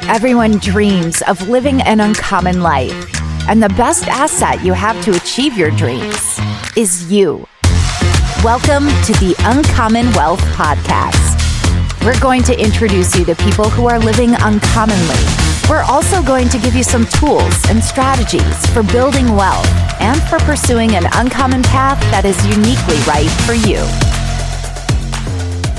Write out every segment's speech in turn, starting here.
Everyone dreams of living an uncommon life, and the best asset you have to achieve your dreams is you. Welcome to the Uncommon Wealth Podcast. We're going to introduce you to people who are living uncommonly. We're also going to give you some tools and strategies for building wealth and for pursuing an uncommon path that is uniquely right for you.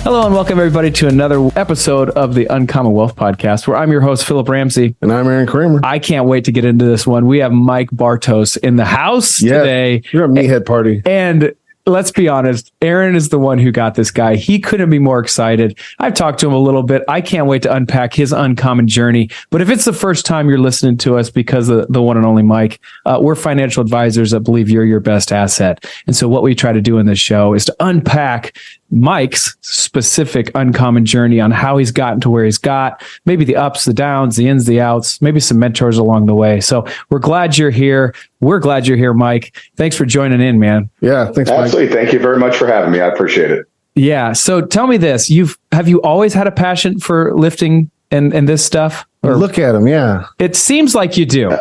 Hello and welcome everybody to another episode of the Uncommon Wealth Podcast, where I'm your host, Philip Ramsey. And I'm Aaron Kramer. I can't wait to get into this one. We have Mike Bartos in the house today. You're a meathead party. And let's be honest, Aaron is the one who got this guy. He couldn't be more excited. I've talked to him a little bit. I can't wait to unpack his uncommon journey. But if it's the first time you're listening to us because of the one and only Mike, we're financial advisors that believe you're your best asset. And so what we try to do in this show is to unpack Mike's specific uncommon journey on how he's gotten to where he's got, maybe the ups, the downs, the ins, the outs, maybe some mentors along the way. So we're glad you're here. We're glad you're here, Mike. Thanks for joining in, man. Yeah, thanks, Mike. Absolutely. Thank you very much for having me. I appreciate it. Yeah. So tell me this, have you always had a passion for lifting and this stuff? Or look at him. Yeah. It seems like you do.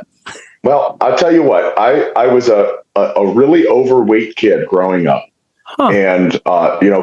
Well, I'll tell you what, I was a really overweight kid growing up. Huh. And,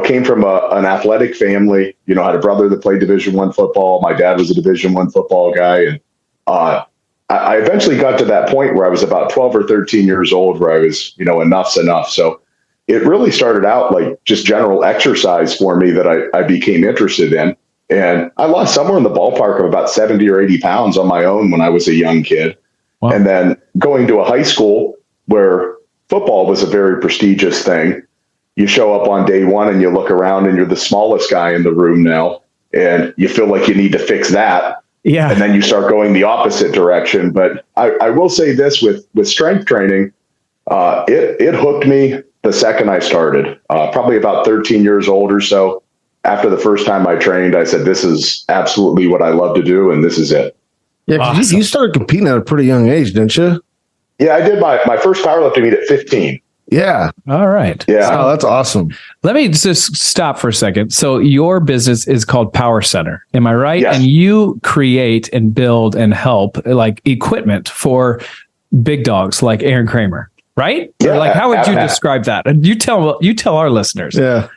came from an athletic family, had a brother that played Division I football. My dad was a Division I football guy. And I eventually got to that point where I was about 12 or 13 years old, where I was, enough's enough. So it really started out like just general exercise for me that I became interested in. And I lost somewhere in the ballpark of about 70 or 80 pounds on my own when I was a young kid. Wow. And then going to a high school where football was a very prestigious thing. You show up on day one and you look around and you're the smallest guy in the room now, and you feel like you need to fix that. Yeah. And then you start going the opposite direction. But I will say this with strength training, it hooked me the second I started, probably about 13 years old or so. After the first time I trained, I said, this is absolutely what I love to do. And this is it. Yeah. Awesome. You started competing at a pretty young age, didn't you? Yeah, I did my first powerlifting meet at 15. Yeah. All right. Yeah. Oh, that's awesome. Let me just stop for a second. So your business is called Power Center. Am I right? Yes. And you create and build and help like equipment for big dogs like Aaron Kramer, right? Yeah. Or like, how would you describe that? And you tell our listeners. Yeah.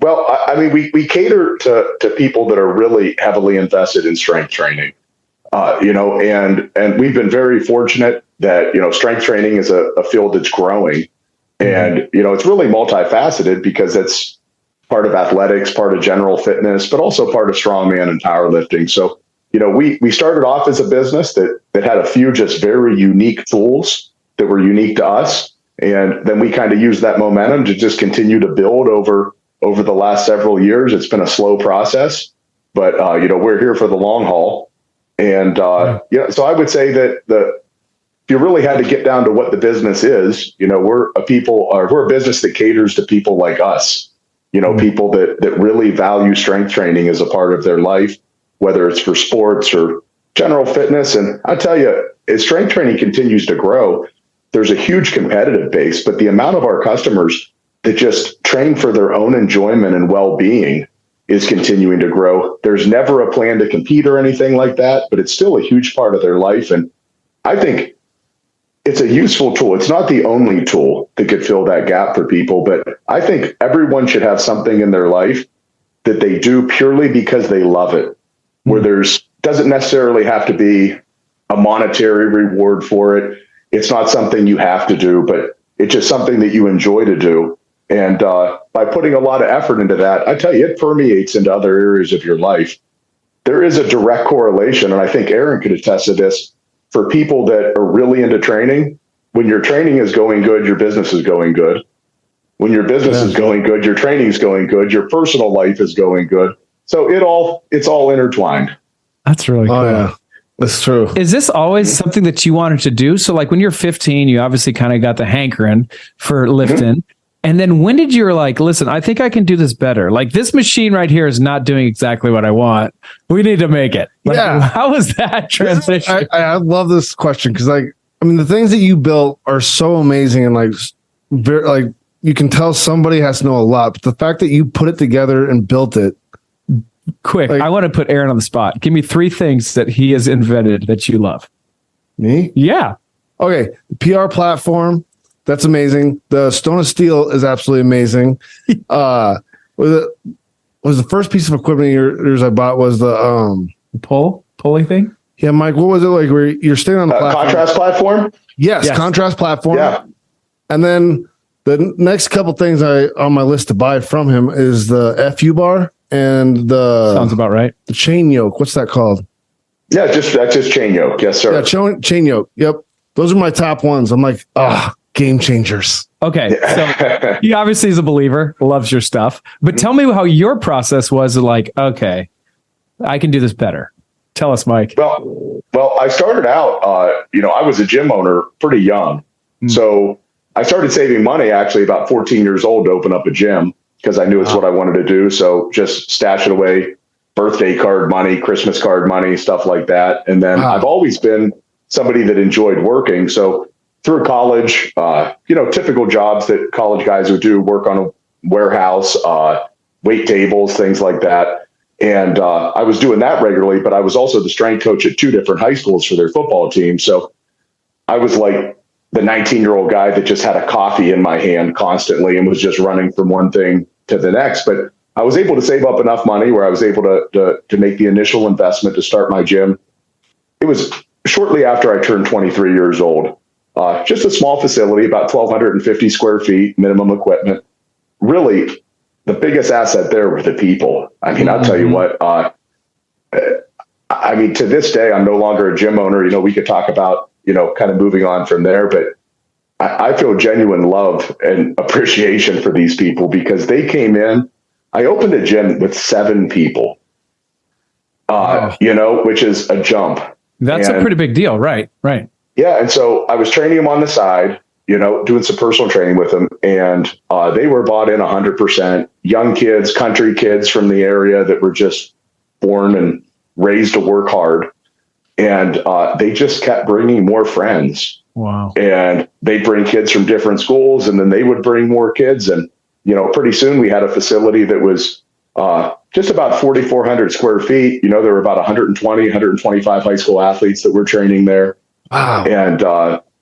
Well, I mean, we cater to people that are really heavily invested in strength training, and we've been very fortunate that, strength training is a field that's growing. And, it's really multifaceted because it's part of athletics, part of general fitness, but also part of strongman and powerlifting. So, we started off as a business that had a few just very unique tools that were unique to us. And then we kind of used that momentum to just continue to build over the last several years. It's been a slow process, but, we're here for the long haul. And, so I would say that if you really had to get down to what the business is, we're a business that caters to people like us, people that really value strength training as a part of their life, whether it's for sports or general fitness. And I tell you, as strength training continues to grow, there's a huge competitive base, but the amount of our customers that just train for their own enjoyment and well-being is continuing to grow. There's never a plan to compete or anything like that, but it's still a huge part of their life. And I think it's a useful tool. It's not the only tool that could fill that gap for people, but I think everyone should have something in their life that they do purely because they love it, where doesn't necessarily have to be a monetary reward for it. It's not something you have to do, but it's just something that you enjoy to do. And by putting a lot of effort into that, I tell you, it permeates into other areas of your life. There is a direct correlation, and I think Aaron could attest to this. For people that are really into training, when your training is going good, your business is going good. When your business is going good, your training is going good. Your personal life is going good. So it's all intertwined. That's really cool. Oh, yeah. That's true. Is this always something that you wanted to do? So like when you're 15, you obviously kind of got the hankering for lifting. Mm-hmm. And then when did you like, listen, I think I can do this better. Like this machine right here is not doing exactly what I want. We need to make it. Like, yeah. How was that transition? I love this question because the things that you built are so amazing and you can tell somebody has to know a lot. But the fact that you put it together and built it Quick, Like- I want to put Aaron on the spot. Give me 3 things that he has invented that you love. Me? Yeah. Okay. The PR platform. That's amazing. The Stone of Steel is absolutely amazing. Was the first piece of equipment of yours I bought was the Pulley thing? yeah, Mike, what was it like where you're staying on the platform? Contrast platform. Yes, contrast platform. Yeah. And then the next couple things on my list to buy from him is the FU bar and Sounds about right. the chain yoke. What's that called? Yeah, that's just chain yoke. Yes, sir. Yeah, chain yoke. Yep. Those are my top ones. I'm like, game changers. Okay. So he obviously is a believer, loves your stuff. But tell me how your process was like, okay, I can do this better. Tell us, Mike. Well, I started out, I was a gym owner pretty young. So I started saving money actually about 14 years old to open up a gym because I knew it's what I wanted to do. So just stash it away, birthday card money, Christmas card money, stuff like that. And then I've always been somebody that enjoyed working. So through college, typical jobs that college guys would do, work on a warehouse, wait tables, things like that. And I was doing that regularly, but I was also the strength coach at 2 different high schools for their football team. So I was like the 19-year-old guy that just had a coffee in my hand constantly and was just running from one thing to the next. But I was able to save up enough money where I was able to make the initial investment to start my gym. It was shortly after I turned 23 years old. Just a small facility, about 1,250 square feet, minimum equipment. Really, the biggest asset there were the people. I mean, I'll tell you what, to this day, I'm no longer a gym owner. We could talk about, kind of moving on from there, but I feel genuine love and appreciation for these people because they came in. I opened a gym with 7 people, which is a jump. That's a pretty big deal. Right. Yeah. And so I was training them on the side, doing some personal training with them. And they were bought in 100%. Young kids, country kids from the area that were just born and raised to work hard. And they just kept bringing more friends. Wow. And they'd bring kids from different schools, and then they would bring more kids. And, pretty soon we had a facility that was just about 4,400 square feet. There were about 120, 125 high school athletes that were training there. Wow. And,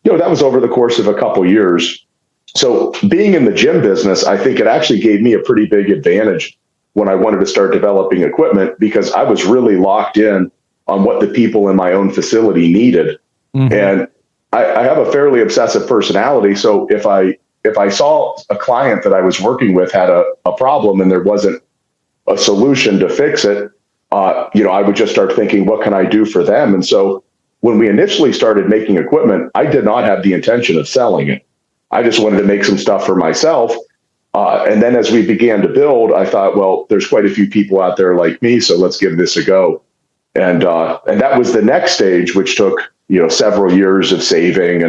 that was over the course of a couple years. So being in the gym business, I think it actually gave me a pretty big advantage when I wanted to start developing equipment because I was really locked in on what the people in my own facility needed. Mm-hmm. And I have a fairly obsessive personality. So if I saw a client that I was working with had a problem and there wasn't a solution to fix it, I would just start thinking, what can I do for them? And so when we initially started making equipment, I did not have the intention of selling it. I just wanted to make some stuff for myself. And then as we began to build, I thought, well, there's quite a few people out there like me, so let's give this a go. And that was the next stage, which took, several years of saving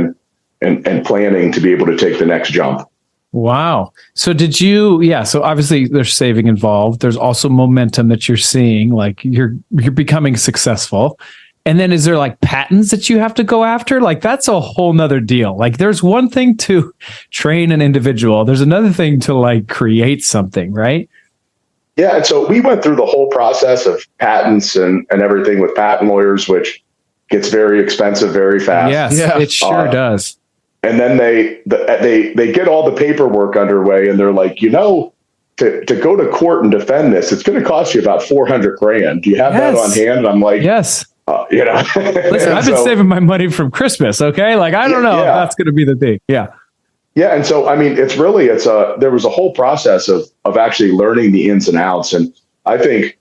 and planning to be able to take the next jump. Wow. So so obviously there's saving involved. There's also momentum that you're seeing, like you're becoming successful. And then is there like patents that you have to go after? Like that's a whole nother deal. Like there's one thing to train an individual. There's another thing to like create something, right? Yeah. And so we went through the whole process of patents and everything with patent lawyers, which gets very expensive very fast. Yes, yeah. It sure does. And then they get all the paperwork underway and they're like, to go to court and defend this, it's going to cost you about $400,000. Do you have that on hand? And I'm like, yes. Listen, I've been saving my money from Christmas. Okay. Like, I don't know if that's going to be the thing. Yeah. Yeah. And so, I mean, there was a whole process of actually learning the ins and outs. And I think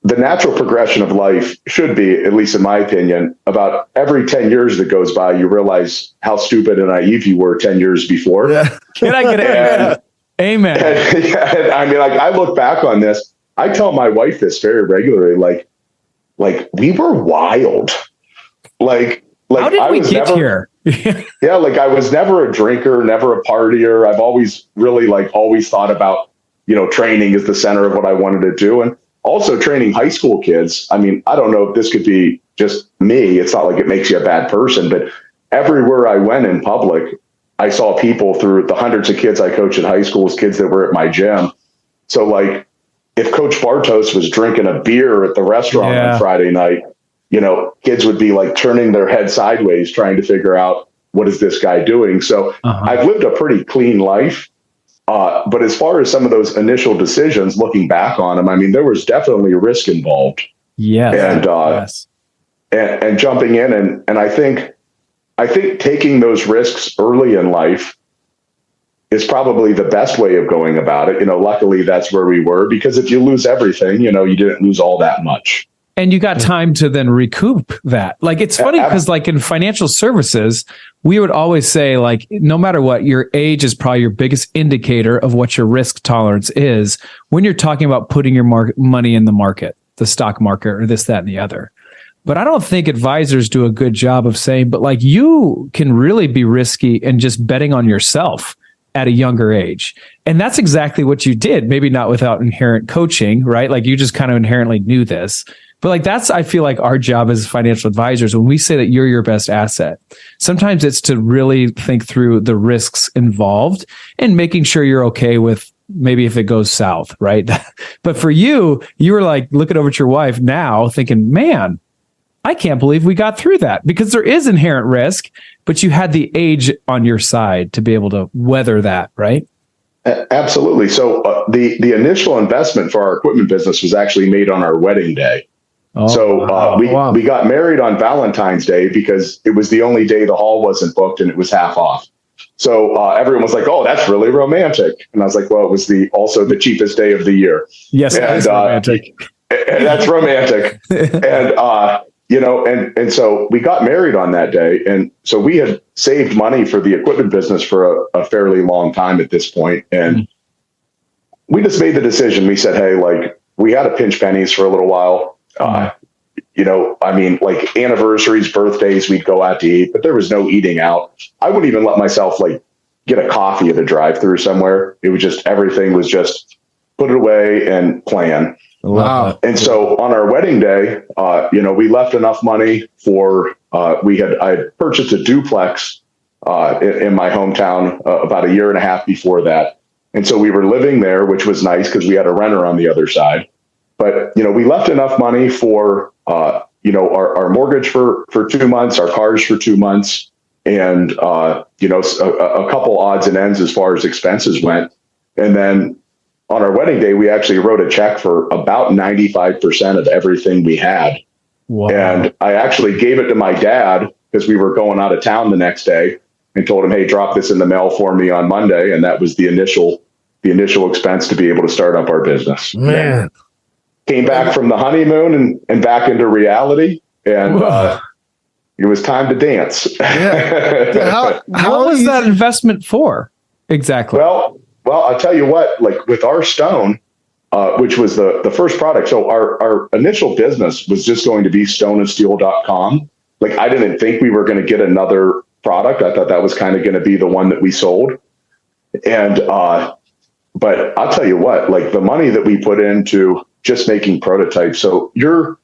the natural progression of life should be, at least in my opinion, about every 10 years that goes by, you realize how stupid and naive you were 10 years before. Yeah. Can I get it? Amen. And I mean, like, I look back on this, I tell my wife this very regularly, like we were wild. Like how did we get here? Yeah. Like I was never a drinker, never a partier. I've always really always thought about, training as the center of what I wanted to do. And also training high school kids. I mean, I don't know if this could be just me. It's not like it makes you a bad person, but everywhere I went in public, I saw people through the hundreds of kids I coach at high schools, kids that were at my gym. So if Coach Bartos was drinking a beer at the restaurant on Friday night, kids would be like turning their head sideways, trying to figure out what is this guy doing. So I've lived a pretty clean life. But as far as some of those initial decisions, looking back on them, I mean, there was definitely risk involved. And jumping in. And I think taking those risks early in life is probably the best way of going about it. Luckily that's where we were, because if you lose everything, you didn't lose all that much. And you got time to then recoup that. Like, it's funny because like in financial services, we would always say, like, no matter what, your age is probably your biggest indicator of what your risk tolerance is when you're talking about putting your money in the market, the stock market, or this, that, and the other. But I don't think advisors do a good job of saying, but like, you can really be risky and just betting on yourself at a younger age. And that's exactly what you did. Maybe not without inherent coaching, right? Like, you just kind of inherently knew this. But like, that's, I feel like, our job as financial advisors, when we say that you're your best asset, sometimes it's to really think through the risks involved and making sure you're okay with maybe if it goes south, right? But for you, you were like looking over at your wife now thinking, man, I can't believe we got through that, because there is inherent risk, but you had the age on your side to be able to weather that, right? Absolutely. So the initial investment for our equipment business was actually made on our wedding day. We got married on Valentine's Day because it was the only day the hall wasn't booked and it was half off. So everyone was like, "Oh, that's really romantic." And I was like, "Well, it was also the cheapest day of the year." Yes, that's romantic. And that's romantic. And so we got married on that day. And so we had saved money for the equipment business for a fairly long time at this point. And we just made the decision. We said, hey, like, we had to pinch pennies for a little while. Like anniversaries, birthdays, we'd go out to eat, but there was no eating out. I wouldn't even let myself like get a coffee at a drive-through somewhere. It was just, everything was just put it away and plan. Wow. And so on our wedding day, we left enough money for, I had purchased a duplex in my hometown about a year and a half before that. And so we were living there, which was nice because we had a renter on the other side. But, we left enough money for, our mortgage for 2 months, our cars for 2 months, and, a couple odds and ends as far as expenses went. And then on our wedding day, we actually wrote a check for about 95% of everything we had. Wow. And I actually gave it to my dad because we were going out of town the next day, and told him, hey, drop this in the mail for me on Monday. And that was the initial expense to be able to start up our business. Man. Came back from the honeymoon and back into reality. And it was time to dance. Yeah. How was that investment for? Exactly. Well, I'll tell you what, like with our stone, which was the first product. So our initial business was just going to be stoneandsteel.com. Like, I didn't think we were going to get another product. I thought that was kind of going to be the one that we sold. And, but I'll tell you what, like the money that we put into just making prototypes. So you're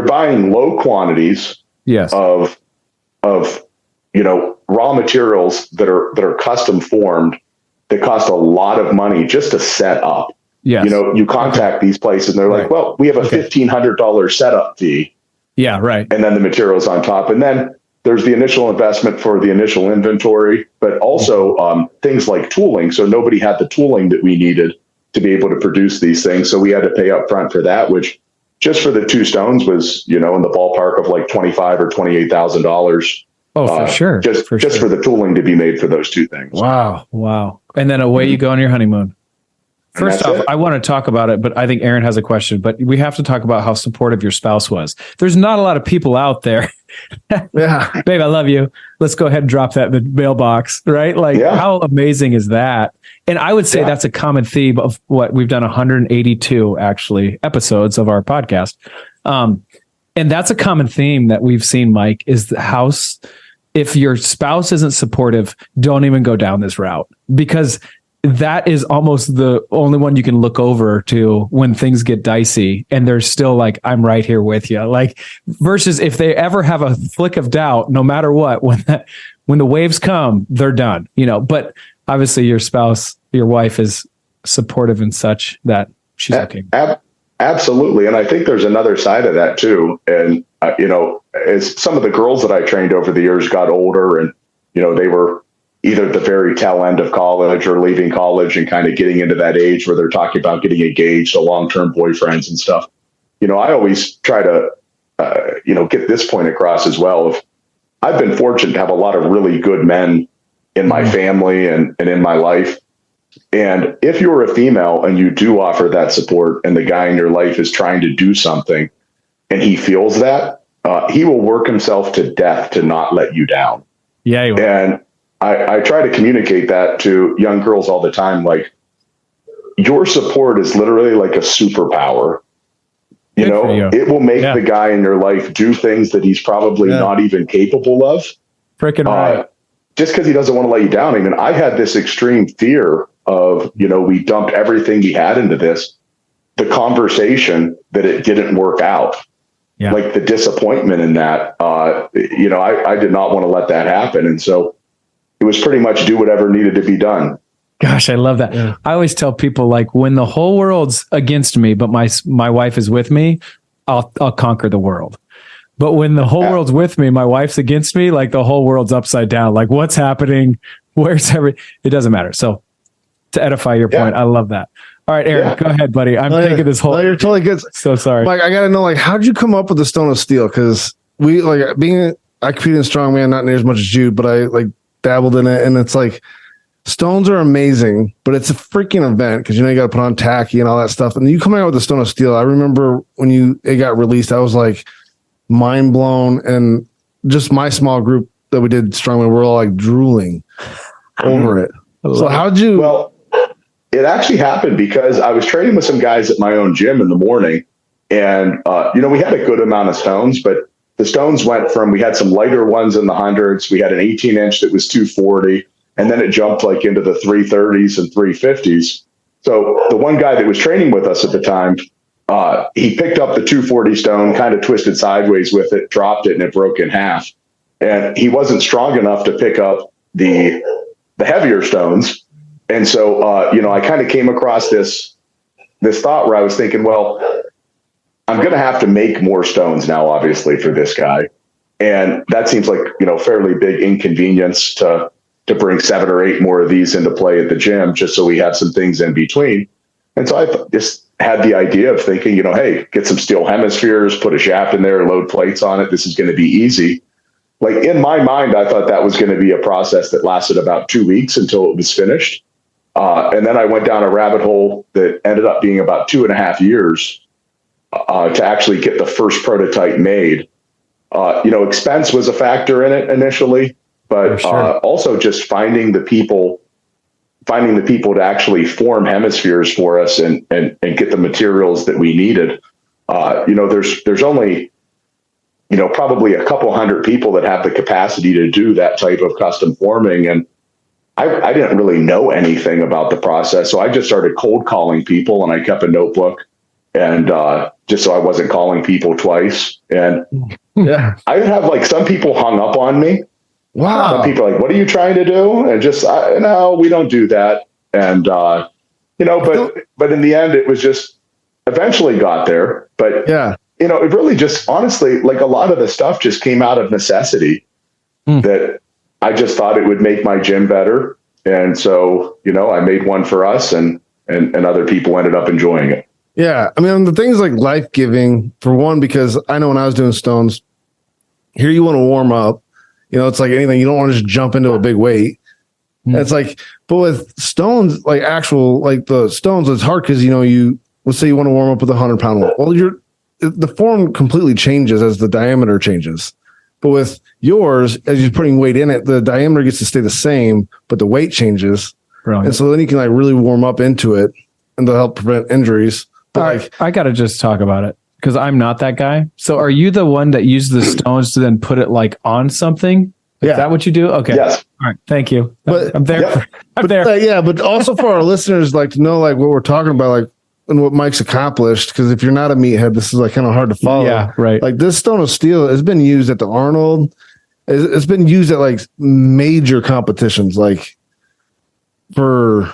buying low quantities of raw materials that are custom formed that cost a lot of money just to set up. Yes. You contact these places and they're like, well, we have a $1,500 setup fee. Yeah, right. And then the materials on top. And then there's the initial investment for the initial inventory, but also things like tooling. So nobody had the tooling that we needed to be able to produce these things. So we had to pay up front for that, which just for the two stones was, in the ballpark of like $25,000 or $28,000. Oh, for sure. Just for the tooling to be made for those two things. Wow. And then away you go on your honeymoon. First off, I want to talk about it, but I think Aaron has a question, but we have to talk about how supportive your spouse was. There's not a lot of people out there. Yeah. Babe, I love you. Let's go ahead and drop that in the mailbox, right? Like, how amazing is that? And I would say that's a common theme of what we've done 182 actually episodes of our podcast. And that's a common theme that we've seen, Mike, is the house. If your spouse isn't supportive, don't even go down this route, because that is almost the only one you can look over to when things get dicey and they're still like, I'm right here with you. Like, versus if they ever have a flick of doubt, no matter what, when the waves come, they're done, but obviously your spouse, your wife is supportive and such that she's okay. Absolutely. And I think there's another side of that too. And, as some of the girls that I trained over the years got older and, they were either at the very tail end of college or leaving college and kind of getting into that age where they're talking about getting engaged to long-term boyfriends and stuff. I always try to, get this point across as well. I've been fortunate to have a lot of really good men in my family and in my life. And if you're a female and you do offer that support and the guy in your life is trying to do something and he feels that, he will work himself to death to not let you down. Yeah. And I try to communicate that to young girls all the time. Like, your support is literally like a superpower. It will make the guy in your life do things that he's probably not even capable of. Freaking right. Just because he doesn't want to let you down. I mean, I had this extreme fear of, we dumped everything we had into this, the conversation that it didn't work out. Yeah. Like the disappointment in that, I did not want to let that happen. And so it was pretty much do whatever needed to be done. Gosh, I love that. Yeah. I always tell people, like, when the whole world's against me, but my wife is with me, I'll conquer the world. But when the whole world's with me, my wife's against me, like the whole world's upside down. Like, what's happening? Where's it doesn't matter. So to edify your point, I love that. All right, Aaron, go ahead, buddy. I'm taking this whole. No, you're totally good. So sorry. Mike, I got to know, like, how'd you come up with the Stone of Steel? Because I compete in strongman, not near as much as you, but I dabbled in it. And it's like, stones are amazing, but it's a freaking event because, you got to put on tacky and all that stuff. And you coming out with the Stone of Steel, I remember when it got released, I was like mind blown. And just my small group that we did strongman, we're all like drooling over it. So how'd you? Well, it actually happened because I was training with some guys at my own gym in the morning, and we had a good amount of stones, but the stones went from, we had some lighter ones in the hundreds, we had an 18-inch that was 240, and then it jumped like into the 330s and 350s. So the one guy that was training with us at the time, he picked up the 240 stone, kind of twisted sideways with it, dropped it, and it broke in half. And he wasn't strong enough to pick up the heavier stones. And so, I kind of came across this thought where I was thinking, well, I'm going to have to make more stones now, obviously, for this guy. And that seems like, fairly big inconvenience to bring 7 or 8 more of these into play at the gym, just so we have some things in between. And so I just had the idea of thinking, hey, get some steel hemispheres, put a shaft in there, load plates on it. This is going to be easy. Like, in my mind, I thought that was going to be a process that lasted about 2 weeks until it was finished. And then I went down a rabbit hole that ended up being about 2.5 years to actually get the first prototype made. Expense was a factor in it initially, but also just finding the people to actually form hemispheres for us and get the materials that we needed. There's only, probably a couple hundred people that have the capacity to do that type of custom forming. And I didn't really know anything about the process. So I just started cold calling people, and I kept a notebook, and just so I wasn't calling people twice. And I have like some people hung up on me. Wow. Some people are like, what are you trying to do? And just, no, we don't do that. And, but in the end, it was just eventually got there. But, it really just, honestly, like a lot of the stuff just came out of necessity that I just thought it would make my gym better. And so, I made one for us, and other people ended up enjoying it. Yeah. I mean, the things like life-giving, for one, because I know when I was doing stones, here you want to warm up. It's like anything. You don't want to just jump into a big weight. It's like, but with stones, like the stones, it's hard because, let's say you want to warm up with a 100-pound one. Well, the form completely changes as the diameter changes. But with yours, as you're putting weight in it, the diameter gets to stay the same, but the weight changes. Brilliant. And so then you can like really warm up into it, and they'll help prevent injuries. But I got to just talk about it because I'm not that guy. So are you the one that uses the stones to then put it like on something? Is that what you do? Okay. Yes. All right. Thank you. But I'm there. Yep. I'm there. But also for our listeners, like to know like what we're talking about, like, and what Mike's accomplished. Because if you're not a meathead, this is like kind of hard to follow. Yeah. Right. Like this Stone of Steel has been used at the Arnold. It's been used at like major competitions, like for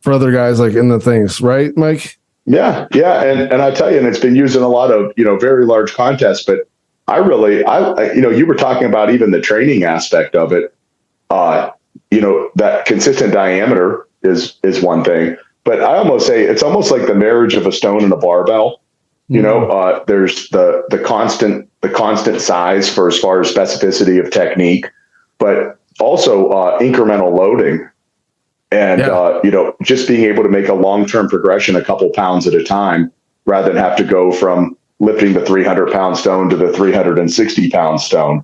other guys, like in the things, right, Mike? Yeah. And I tell you, and it's been used in a lot of, very large contests, but you were talking about even the training aspect of it. That consistent diameter is one thing, but I almost say it's almost like the marriage of a stone and a barbell. There's the constant size for as far as specificity of technique, but also incremental loading. And, just being able to make a long-term progression a couple pounds at a time, rather than have to go from lifting the 300-pound stone to the 360-pound stone.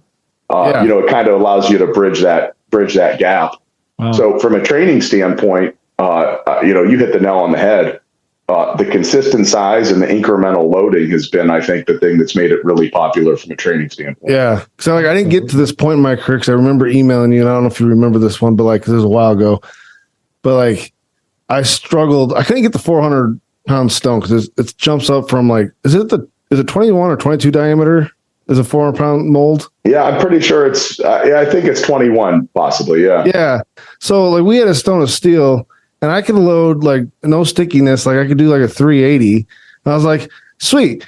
It kind of allows you to bridge that gap. Wow. So from a training standpoint, you hit the nail on the head. The consistent size and the incremental loading has been, I think, the thing that's made it really popular from a training standpoint. Yeah. So I didn't get to this point in my career because I remember emailing you, and I don't know if you remember this one, but this was a while ago. But I struggled. I couldn't get the 400-pound stone because it jumps up from is it 21 or 22 diameter? Is a 400-pound mold? Yeah, I'm pretty sure it's. I think it's 21, possibly. Yeah. Yeah. So we had a stone of steel, and I could load no stickiness. I could do a 380. And I was like, sweet.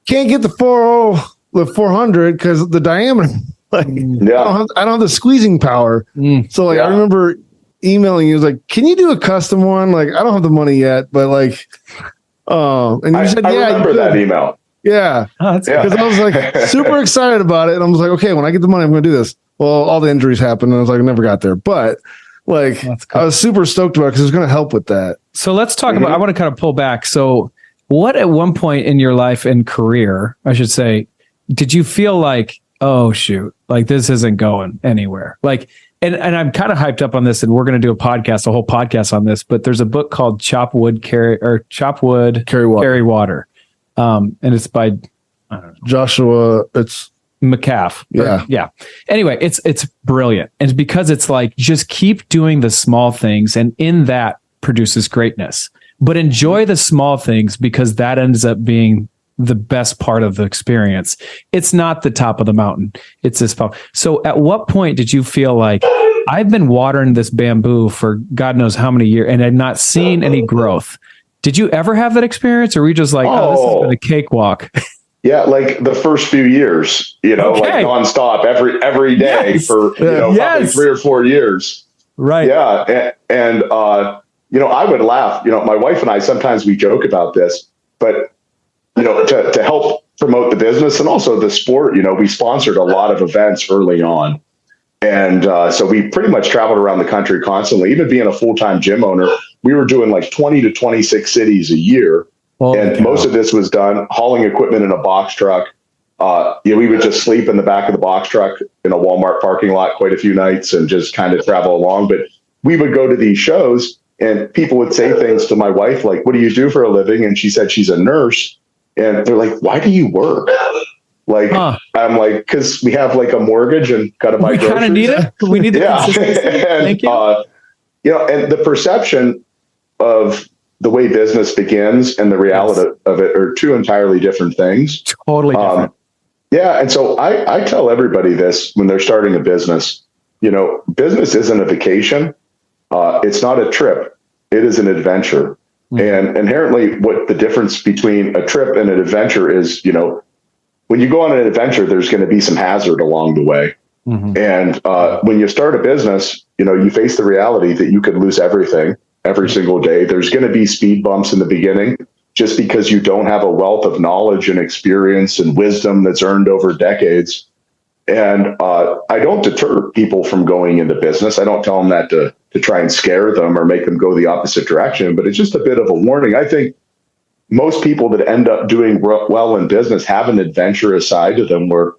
Can't get the 400 because the diameter. I don't have the squeezing power. So I remember emailing you, was can you do a custom one? I don't have the money yet, but and you said, I remember that email. Yeah. Because I was super excited about it. And I was okay, when I get the money, I'm going to do this. Well, all the injuries happened and I was I never got there, but cool. I was super stoked about it because it was going to help with that. So let's talk about, I want to kind of pull back. So what at one point in your life and career, I should say, did you feel oh shoot, this isn't going anywhere? And I'm kind of hyped up on this, and we're going to do a whole podcast on this, but there's a book called Chop Wood, Carry Water. And it's by, I don't know, Joshua, it's McCaff. Yeah. Anyway, it's brilliant. And because it's just keep doing the small things, and in that produces greatness, but enjoy the small things because that ends up being the best part of the experience. It's not the top of the mountain. It's this. So at what point did you feel I've been watering this bamboo for God knows how many years and I've not seen any growth? Did you ever have that experience, or were you just this has been a cakewalk? Yeah, the first few years, nonstop every day for probably 3 or 4 years. Right. Yeah, and I would laugh. My wife and I sometimes we joke about this, but to help promote the business and also the sport, we sponsored a lot of events early on. And so we pretty much traveled around the country constantly. Even being a full-time gym owner, we were doing 20 to 26 cities a year. Most of this was done hauling equipment in a box truck. We would just sleep in the back of the box truck in a Walmart parking lot quite a few nights and just kind of travel along. But we would go to these shows and people would say things to my wife like, "What do you do for a living?" And she said she's a nurse. And they're like, "Why do you work?" I'm because we have a mortgage and got to buy groceries. We kind of need it. We need the consistency. Thank you. And the perception of the way business begins and the reality of it are two entirely different things. Totally different. And so I tell everybody this when they're starting a business. Business isn't a vacation. It's not a trip. It is an adventure. And inherently, what the difference between a trip and an adventure is, when you go on an adventure, there's going to be some hazard along the way. And when you start a business, you face the reality that you could lose everything every single day. There's going to be speed bumps in the beginning just because you don't have a wealth of knowledge and experience and wisdom that's earned over decades. And I don't deter people from going into business. I don't tell them that to try and scare them or make them go the opposite direction, but it's just a bit of a warning. I think most people that end up doing well in business have an adventurous side to them where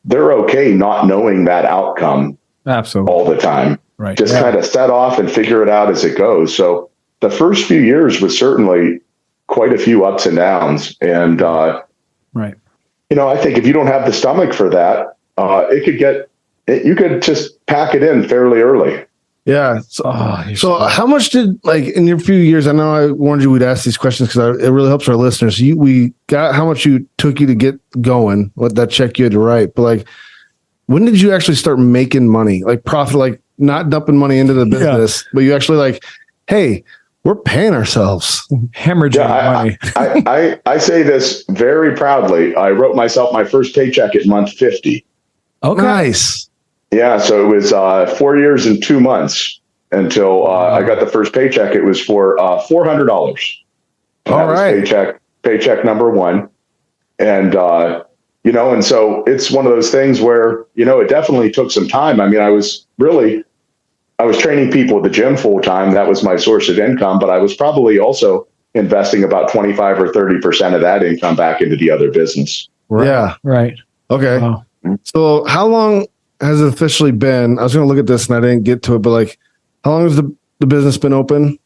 they're okay not knowing that outcome all the time. Right. Just kind of set off and figure it out as it goes. So the first few years was certainly quite a few ups and downs. And, right. I think if you don't have the stomach for that, you could just pack it in fairly early. Yeah. So how much did in your few years, I know I warned you we'd ask these questions because it really helps our listeners. We got how much you took you to get going, what that check you had to write. But when did you actually start making money, profit, not dumping money into the business, but you actually hey, we're paying ourselves. Hemorrhaging money. I say this very proudly. I wrote myself my first paycheck at month 50. Okay. Nice. Yeah, so it was 4 years and 2 months until I got the first paycheck. It was for $400. All right. Paycheck number one. And, and so it's one of those things where, it definitely took some time. I mean, I was training people at the gym full time. That was my source of income, but I was probably also investing about 25 or 30% of that income back into the other business. Right. Yeah. Right. Okay. Wow. So how long has it officially been? I was going to look at this and I didn't get to it, but like, how long has the business been open?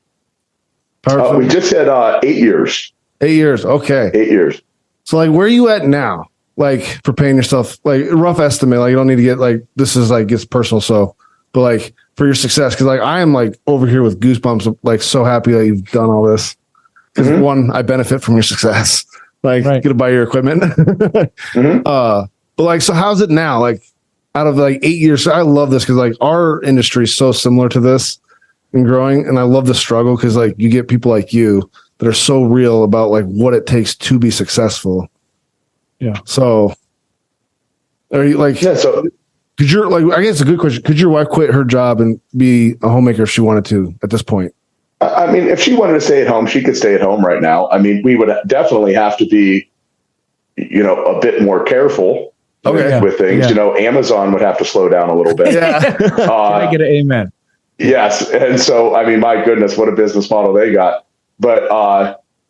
We just had 8 years. 8 years. Okay. 8 years. So like, where are you at now? Like for paying yourself, like rough estimate, like you don't need to get like, this is like, it's personal. So, but like for your success, cause like I am like over here with goosebumps, like so happy that you've done all this. Cause one, I benefit from your success. Like get to buy your equipment. But like, so how's it now? Like out of like 8 years, I love this. Cause like our industry is so similar to this and growing. And I love the struggle. Cause like you get people like you that are so real about like what it takes to be successful. Yeah. So are you like, could your, like, I guess it's a good question. Could your wife quit her job and be a homemaker if she wanted to at this point? I mean, if she wanted to stay at home, she could stay at home right now. I mean, we would definitely have to be, a bit more careful with things. Yeah. Amazon would have to slow down a little bit. Can I get an amen? Yes. And so, I mean, my goodness, what a business model they got. But,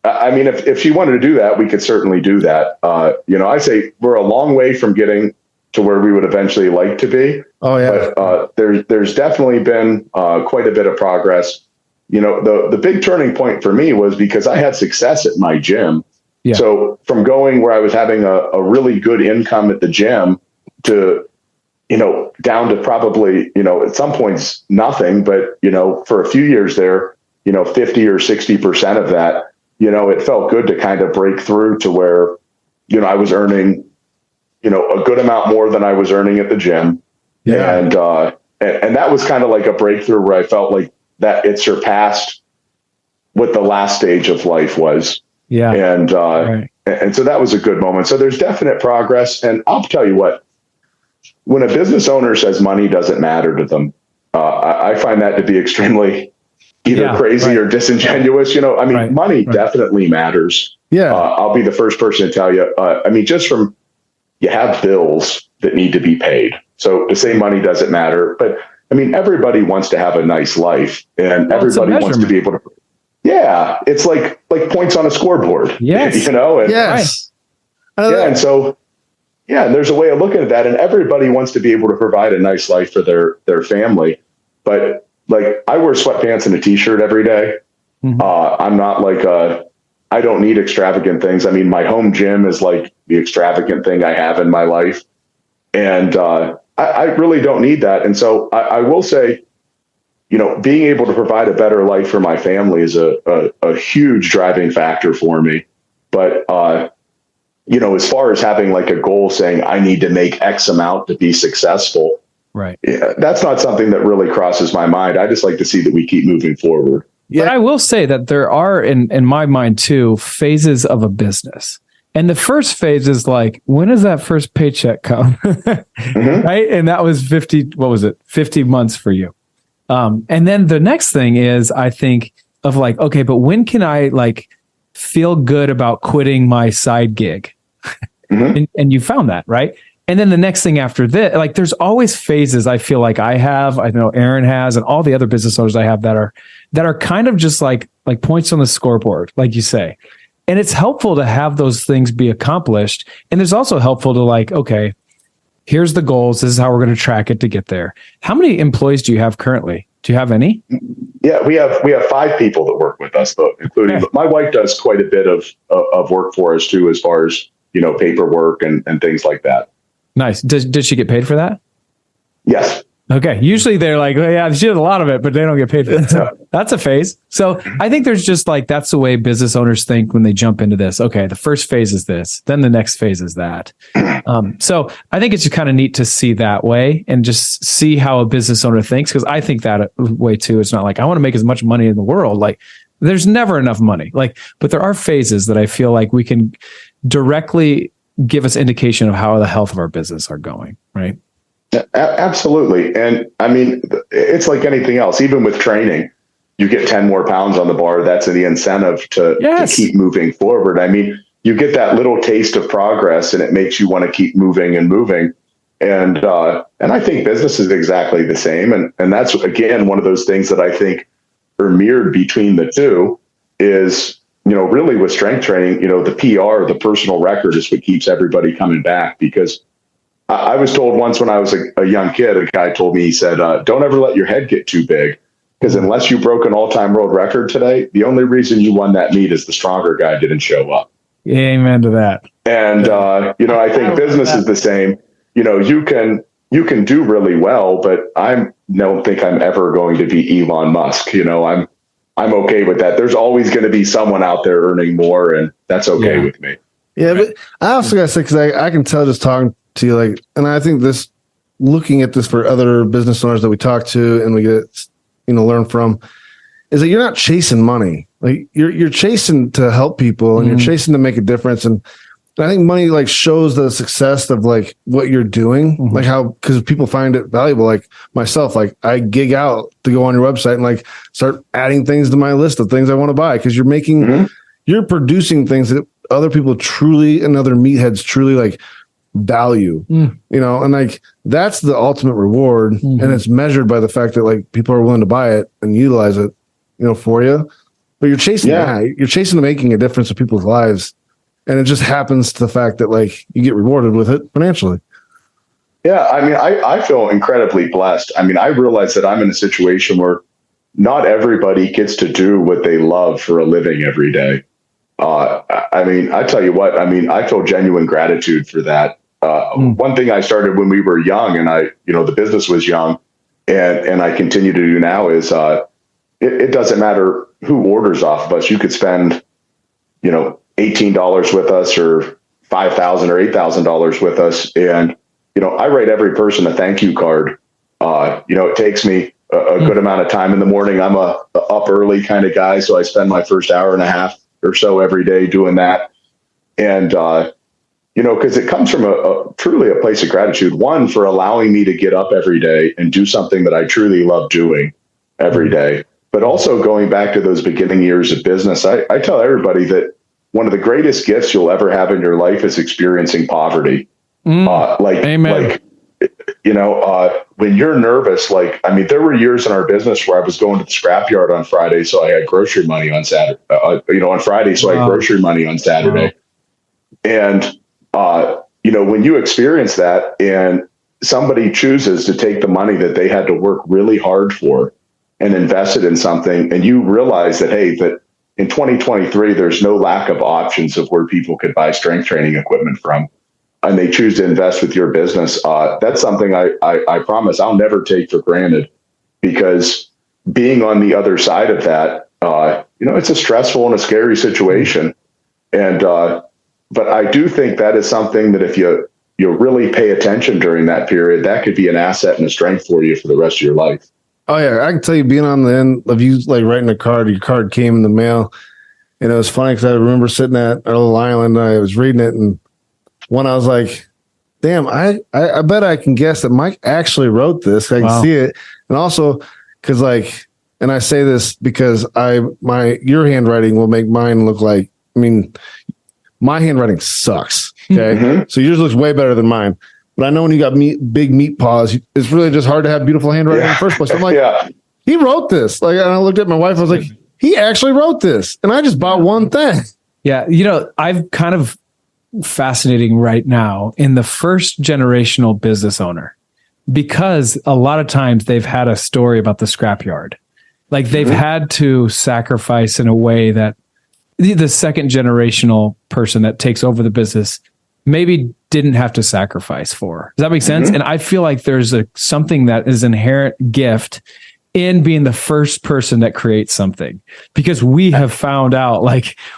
I mean, if she wanted to do that, we could certainly do that. I say we're a long way from getting to where we would eventually like to be. Oh yeah. But there's definitely been quite a bit of progress. The big turning point for me was because I had success at my gym. Yeah. So from going where I was having a really good income at the gym to, down to probably, at some points nothing, but, for a few years there, 50 or 60% of that, it felt good to kind of break through to where, I was earning, a good amount more than I was earning at the gym. Yeah. And that was kind of like a breakthrough where I felt like that it surpassed what the last stage of life was. Yeah. And so that was a good moment. So there's definite progress. And I'll tell you what, when a business owner says money doesn't matter to them, I find that to be extremely either crazy or disingenuous. Money definitely matters. Yeah. I'll be the first person to tell you, just from, you have bills that need to be paid. So to say money doesn't matter, but everybody wants to have a nice life and everybody wants to be able to, it's like points on a scoreboard, yes. And, yes. And so, and there's a way of looking at that, and everybody wants to be able to provide a nice life for their family. But like, I wear sweatpants and a t-shirt every day. I'm not like I don't need extravagant things. I mean, my home gym is like the extravagant thing I have in my life. And I really don't need that. And so I will say, being able to provide a better life for my family is a huge driving factor for me. But, as far as having like a goal saying I need to make X amount to be successful, right? That's not something that really crosses my mind. I just like to see that we keep moving forward. Yeah. But I will say that there are, in my mind too, phases of a business. And the first phase is like, when does that first paycheck come? Right. And that was 50 months for you. And then the next thing is, I think of like, okay, but when can I like feel good about quitting my side gig? And you found that, right? And then the next thing after this, like there's always phases I feel like I know Aaron has, and all the other business owners I have that are kind of just like points on the scoreboard, like you say. And it's helpful to have those things be accomplished. And it's also helpful to like, okay, here's the goals. This is how we're going to track it to get there. How many employees do you have currently? Do you have any? Yeah, we have 5 people that work with us, though, including my wife does quite a bit of work for us too, as far as, paperwork and things like that. Nice. Did she get paid for that? Yes. Okay. Usually they're like, well, yeah, she does a lot of it, but they don't get paid for it. So that's a phase. So I think there's just like, that's the way business owners think when they jump into this. Okay. The first phase is this, then the next phase is that. So I think it's just kind of neat to see that way and just see how a business owner thinks. Cause I think that way too. It's not like, I want to make as much money in the world. Like There's never enough money. But there are phases that I feel like we can directly give us indication of how the health of our business are going, right? Absolutely. And I mean, it's like anything else, even with training, you get 10 more pounds on the bar. That's the incentive to keep moving forward. I mean, you get that little taste of progress and it makes you want to keep moving and moving. And I think business is exactly the same. And that's, again, one of those things that I think are mirrored between the two is, really with strength training, the PR, the personal record is what keeps everybody coming back. Because I was told once when I was a young kid, a guy told me, he said, don't ever let your head get too big. Because unless you broke an all-time world record today, the only reason you won that meet is the stronger guy didn't show up. Amen to that. And, I think business is the same. You can do really well, but I don't think I'm ever going to be Elon Musk. I'm okay with that. There's always going to be someone out there earning more, and that's okay with me. Yeah, but I also got to say, because I can tell just talking to you, and I think this, looking at this for other business owners that we talk to and we get, learn from, is that you're not chasing money. Like you're chasing to help people and you're chasing to make a difference. And I think money shows the success of what you're doing, because people find it valuable. Like myself, I gig out to go on your website and start adding things to my list of things I want to buy. Cause you're making, you're producing things that other people truly and other meatheads truly value, and that's the ultimate reward. And it's measured by the fact that people are willing to buy it and utilize it, for you. But you're chasing that. You're chasing to making a difference in people's lives. And it just happens to the fact that you get rewarded with it financially. Yeah. I mean, I feel incredibly blessed. I mean, I realize that I'm in a situation where not everybody gets to do what they love for a living every day. I mean, I tell you what, I feel genuine gratitude for that. One thing I started when we were young and the business was young and I continue to do now is, it doesn't matter who orders off of us. You could spend, $18 with us or $5,000 or $8,000 with us. And, I write every person a thank you card. It takes me a good amount of time in the morning. I'm a up early kind of guy. So I spend my first hour and a half or so every day doing that. And, because it comes from truly a place of gratitude, one, for allowing me to get up every day and do something that I truly love doing every day. But also going back to those beginning years of business, I tell everybody that one of the greatest gifts you'll ever have in your life is experiencing poverty. Amen. When you're nervous, there were years in our business where I was going to the scrapyard on Friday, so I had grocery money on Saturday. On Friday, so I had grocery money on Saturday. And when you experience that, and somebody chooses to take the money that they had to work really hard for and invest it in something, and you realize that, hey, that in 2023, there's no lack of options of where people could buy strength training equipment from, and they choose to invest with your business. That's something I promise I'll never take for granted, because being on the other side of that, it's a stressful and a scary situation. And, but I do think that is something that if you really pay attention during that period, that could be an asset and a strength for you for the rest of your life. Oh yeah, I can tell you, being on the end of you writing a card, your card came in the mail, and it was funny because I remember sitting at our little island and I was reading it, and when I was like, "Damn, I bet I can guess that Mike actually wrote this." I can see it, and also because and I say this because your handwriting will make mine look like. I mean, my handwriting sucks. Okay, so yours looks way better than mine. But I know when you got big meat paws, it's really just hard to have beautiful handwriting in the first place. I'm like, he wrote this. And I looked at my wife. I was like, he actually wrote this, and I just bought one thing. Yeah, I've kind of fascinating right now in the first generational business owner, because a lot of times they've had a story about the scrapyard. They've had to sacrifice in a way that the second generational person that takes over the business maybe didn't have to sacrifice for. Does that make sense? And I feel like there's something that is inherent gift in being the first person that creates something, because we have found out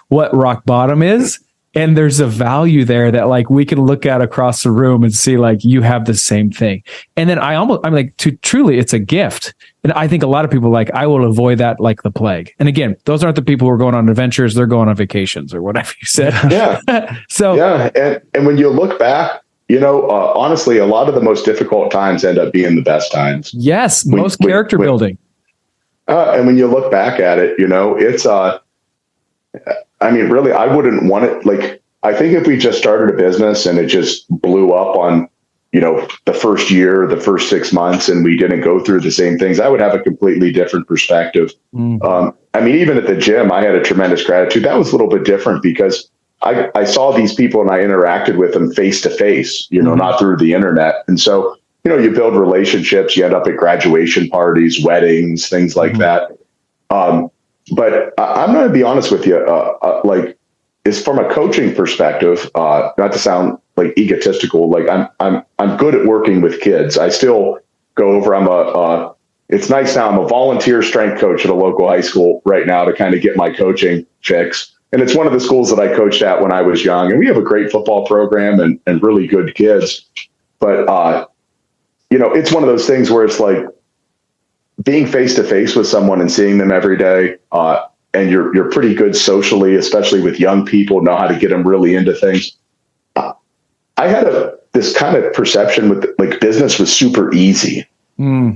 what rock bottom is. And there's a value there that like we can look at across the room and see like you have the same thing. And then I'm like, truly, it's a gift. And I think a lot of people like, I will avoid that like the plague. And again, those aren't the people who are going on adventures. They're going on vacations or whatever you said. Yeah. So, yeah. And when you look back, honestly, a lot of the most difficult times end up being the best times. Yes. Most character building. And when you look back at it, it's, really, I wouldn't want it. Like, I think if we just started a business and it just blew up on, the first year, the first 6 months, and we didn't go through the same things, I would have a completely different perspective. Even at the gym, I had a tremendous gratitude. That was a little bit different because I saw these people and I interacted with them face to face, not through the internet. And so, you build relationships, you end up at graduation parties, weddings, things like that. But I'm going to be honest with you, is from a coaching perspective, not to sound like egotistical, like I'm good at working with kids. I still go over, it's nice now. I'm a volunteer strength coach at a local high school right now to kind of get my coaching fix. And it's one of the schools that I coached at when I was young. And we have a great football program and really good kids. But, it's one of those things where it's like being face to face with someone and seeing them every day. And you're pretty good socially, especially with young people, know how to get them really into things. I had this kind of perception with like business was super easy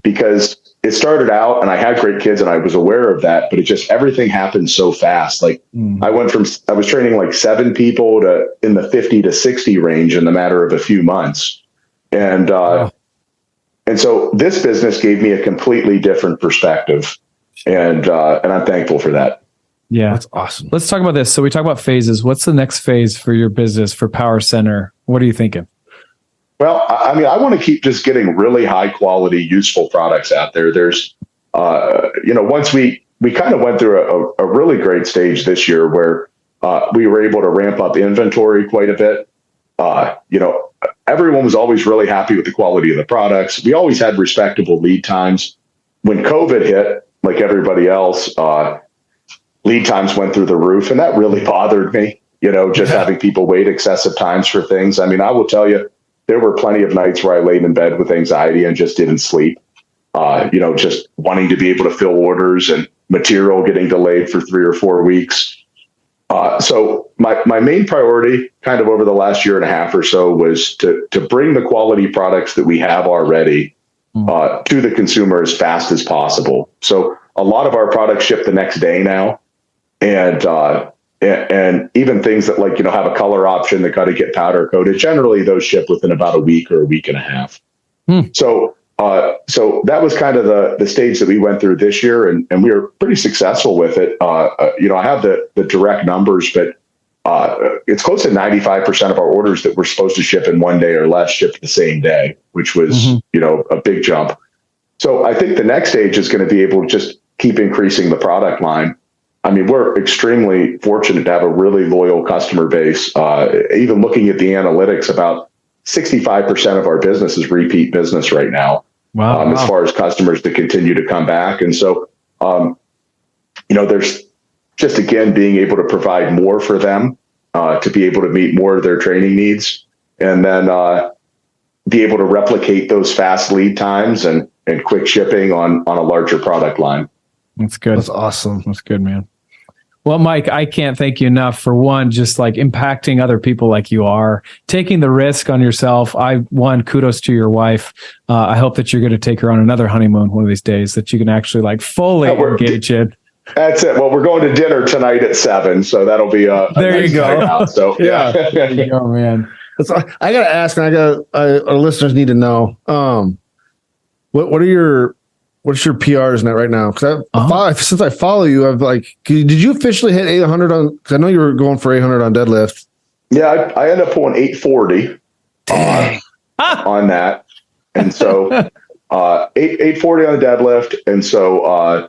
because it started out and I had great kids and I was aware of that, but everything happened so fast. Like I was training like 7 people to in the 50 to 60 range in the matter of a few months. And so this business gave me a completely different perspective. And I'm thankful for that. Yeah. That's awesome. Let's talk about this. So we talk about phases. What's the next phase for your business for Power Center? What are you thinking? Well, I want to keep just getting really high quality, useful products out there. There's, once we kind of went through a really great stage this year where we were able to ramp up inventory quite a bit. Everyone was always really happy with the quality of the products. We always had respectable lead times. When COVID hit, like everybody else, lead times went through the roof, and that really bothered me, having people wait excessive times for things. I will tell you, there were plenty of nights where I laid in bed with anxiety and just didn't sleep, just wanting to be able to fill orders and material getting delayed for 3 or 4 weeks. So my main priority kind of over the last year and a half or so was to bring the quality products that we have already to the consumer as fast as possible. So a lot of our products ship the next day now. And even things that have a color option that got to get powder coated, generally those ship within about a week or a week and a half. So that was kind of the stage that we went through this year, and we were pretty successful with it. I have the direct numbers, but it's close to 95% of our orders that we're supposed to ship in 1 day or less shipped the same day, which was, a big jump. So I think the next stage is going to be able to just keep increasing the product line. We're extremely fortunate to have a really loyal customer base. Even looking at the analytics, about 65% of our business is repeat business right now. Wow. As far as customers that continue to come back. And so, there's just, again, being able to provide more for them, to be able to meet more of their training needs, and then be able to replicate those fast lead times and quick shipping on a larger product line. That's good. That's awesome. That's good, man. Well, Mike, I can't thank you enough for one, just like impacting other people like you are, taking the risk on yourself. Kudos to your wife. I hope that you're going to take her on another honeymoon one of these days that you can actually like fully engage in. That's it. Well, we're going to dinner tonight at 7, so that'll be a there nice you go. Out, so yeah, there you go, man. I got to ask, and our listeners need to know, what's your PRs net right now? Because since I follow you, I've did you officially hit 800 on? Because I know you were going for 800 on deadlift. Yeah, I ended up pulling 840 on that, and so 840 on the deadlift, and so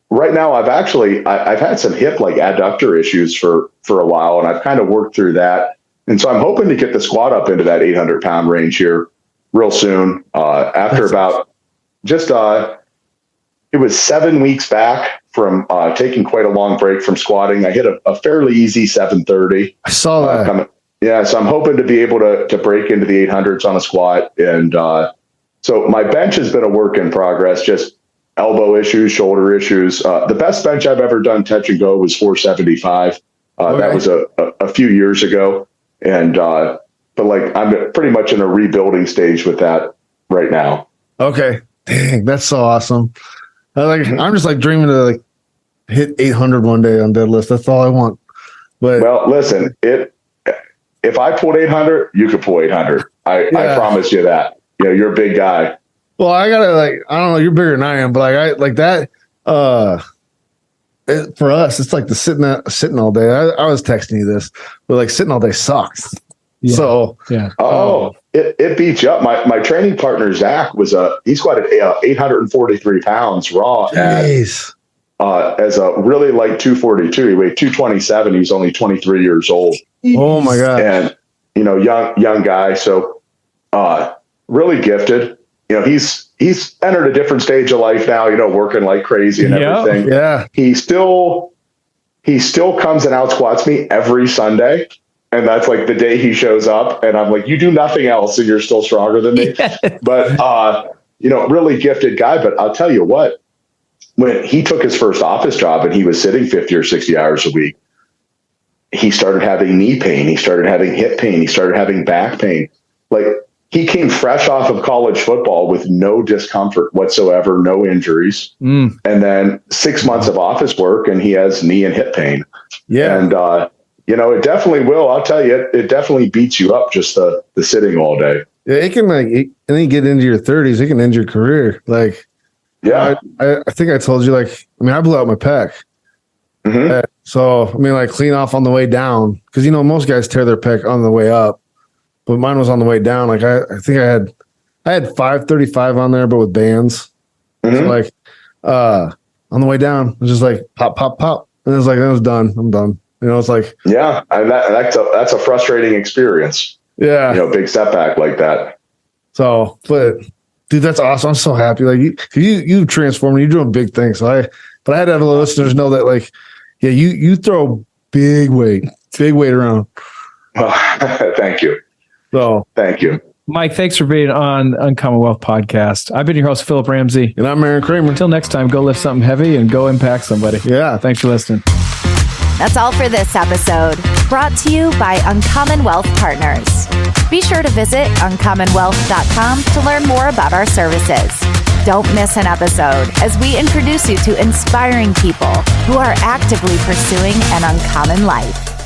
right now I've had some hip adductor issues for a while, and I've kind of worked through that, and so I'm hoping to get the squat up into that 800 pound range here real soon. After about. It was 7 weeks back from taking quite a long break from squatting. I hit a fairly easy 730. I saw that. Yeah, so I'm hoping to be able to break into the 800s on a squat. And so my bench has been a work in progress, just elbow issues, shoulder issues. The best bench I've ever done touch and go was 475. Okay. That was a few years ago. And but like I'm pretty much in a rebuilding stage with that right now. Okay. Dang, that's so awesome. I'm just like dreaming to like hit 800 one day on deadlift. That's all I want. But well, listen, if I pulled 800, you could pull 800. I promise you that. You know, you're a big guy. well, I gotta I don't know. You're bigger than I am, but I like that. For us, it's like the sitting all day. I was texting you this, but like sitting all day sucks. Yeah. So yeah. It beats you up. My training partner Zach he squatted 843 pounds raw jeez. as a really light 242. He weighed 227. He was only 23 years old. Oh my god. And young guy. So really gifted. He's entered a different stage of life now. Working like crazy and everything. Yeah. He still comes and out squats me every Sunday. And that's like the day he shows up and I'm like, you do nothing else and you're still stronger than me. Yeah. But, really gifted guy. But I'll tell you what, when he took his first office job and he was sitting 50 or 60 hours a week, he started having knee pain. He started having hip pain. He started having back pain. Like he came fresh off of college football with no discomfort whatsoever, no injuries. And then 6 months of office work and he has knee and hip pain. Yeah. And, it definitely will. I'll tell you, it definitely beats you up just the sitting all day. Yeah, it can and then you get into your 30s, it can end your career. Like, yeah, I think I told you, I blew out my pec. Mm-hmm. So, clean off on the way down because, most guys tear their pec on the way up, but mine was on the way down. Like, I think I had 535 on there, but with bands. Mm-hmm. So, on the way down, it was just like pop, pop, pop. And it was like, I was done. I'm done. It's like, yeah, and that's a frustrating experience. Yeah. Big setback like that. So, but dude, that's awesome. I'm so happy. Like you transformed, you're doing big things. So but I had to have the listeners know that you throw big weight around. Thank you. So thank you. Mike, thanks for being on Uncommon Wealth Podcast. I've been your host, Philip Ramsey. And I'm Aaron Kramer. Until next time, go lift something heavy and go impact somebody. Yeah. Thanks for listening. That's all for this episode, brought to you by Uncommon Wealth Partners. Be sure to visit uncommonwealth.com to learn more about our services. Don't miss an episode as we introduce you to inspiring people who are actively pursuing an uncommon life.